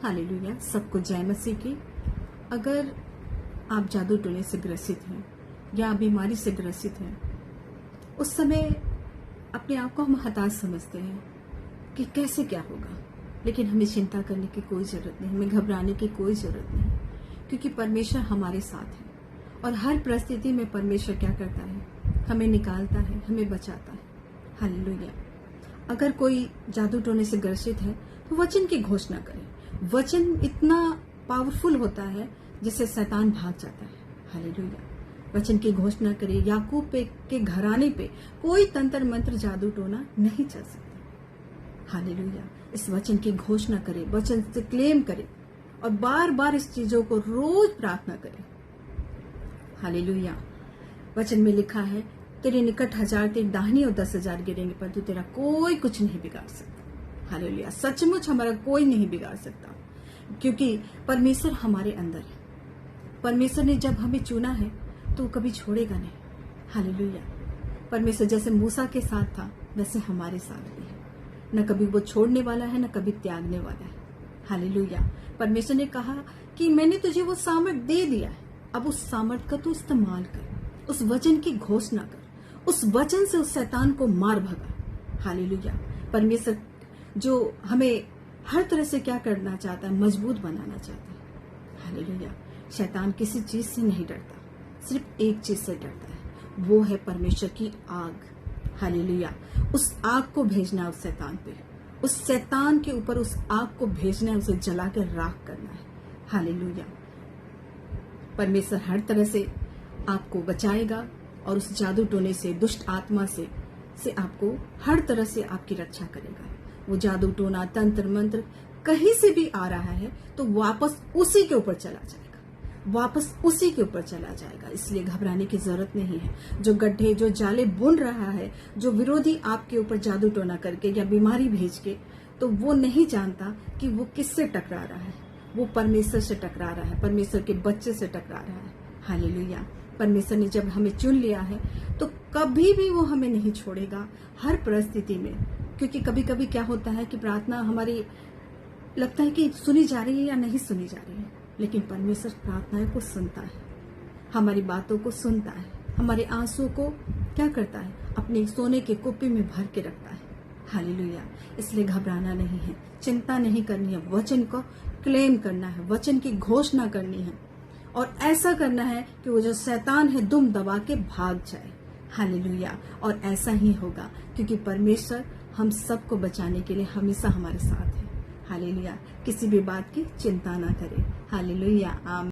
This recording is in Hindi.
हालेलुया, सबको जय मसीह की। अगर आप जादू टोने से ग्रसित हैं या बीमारी से ग्रसित हैं, उस समय अपने आप को हम हताश समझते हैं कि कैसे क्या होगा, लेकिन हमें चिंता करने की कोई जरूरत नहीं, हमें घबराने की कोई जरूरत नहीं, क्योंकि परमेश्वर हमारे साथ है और हर परिस्थिति में परमेश्वर क्या करता है, हमें निकालता है, हमें बचाता है। हालेलुया। अगर कोई जादू टोने से ग्रसित है तो वचन की घोषणा करें। वचन इतना पावरफुल होता है जिससे शैतान भाग जाता है। हालेलुया। वचन की घोषणा करें। याकूब के घराने पे कोई तंत्र मंत्र जादू टोना नहीं चल सकता। हालेलुया। इस वचन की घोषणा करें, वचन से क्लेम करें और बार बार इस चीजों को रोज प्रार्थना करें। हालेलुया। वचन में लिखा है, तेरे निकट 1000 तेरी दाहिनी और 10,000 गिरेंगे, परंतु तेरा कोई कुछ नहीं बिगाड़ सकता। हालेलुया। सचमुच हमारा कोई नहीं बिगाड़ सकता, क्योंकि परमेश्वर हमारे अंदर है। परमेश्वर ने जब हमें चुना है तो कभी छोड़ेगा नहीं। हालेलुया। परमेश्वर जैसे मूसा के साथ था वैसे हमारे साथ भी है। न कभी वो छोड़ने वाला है, न कभी त्यागने वाला है। हालेलुया। परमेश्वर ने कहा कि मैंने तुझे वो सामर्थ दे दिया है, अब उस सामर्थ का तू इस्तेमाल कर, उस वचन की घोषणा कर, उस वचन से उस शैतान को मार भगा। हालेलुया। परमेश्वर जो हमें हर तरह से क्या करना चाहता है, मजबूत बनाना चाहता है। हालेलुया। शैतान किसी चीज से नहीं डरता, सिर्फ एक चीज से डरता है, वो है परमेश्वर की आग। हालेलुया। उस आग को भेजना है उस शैतान पे, उस शैतान के ऊपर उस आग को भेजना है, उसे जला कर राख करना है। हालेलुया। परमेश्वर हर तरह से आपको बचाएगा और उस जादू टोने से, दुष्ट आत्मा से आपको हर तरह से आपकी रक्षा करेगा। वो जादू टोना, तंत्र मंत्र कहीं से भी आ रहा है तो वापस उसी के ऊपर चला जाएगा, वापस उसी के ऊपर चला जाएगा। इसलिए घबराने की जरूरत नहीं है। जो गड्ढे, जो जाले बुन रहा है, जो विरोधी आपके ऊपर जादू टोना करके या बीमारी भेज के, तो वो नहीं जानता कि वो किससे टकरा रहा है। वो परमेश्वर से टकरा रहा है, परमेश्वर के बच्चे से टकरा रहा है। हालेलुया। परमेश्वर ने जब हमें चुन लिया है तो कभी भी वो हमें नहीं छोड़ेगा, हर परिस्थिति में। क्योंकि कभी कभी क्या होता है कि प्रार्थना हमारी लगता है कि सुनी जा रही है या नहीं सुनी जा रही है, लेकिन परमेश्वर प्रार्थनाओं को सुनता है, हमारी बातों को सुनता है, हमारे आंसुओं को क्या करता है, अपने सोने के कुप्पी में भर के रखता है। हालेलुया। इसलिए घबराना नहीं है, चिंता नहीं करनी है, वचन को क्लेम करना है, वचन की घोषणा करनी है और ऐसा करना है कि वो जो शैतान है दुम दबा के भाग जाए। हालेलुया। और ऐसा ही होगा, क्योंकि परमेश्वर हम सबको बचाने के लिए हमेशा हमारे साथ है। हालेलुया। किसी भी बात की चिंता ना करें। हालेलुया। आमीन।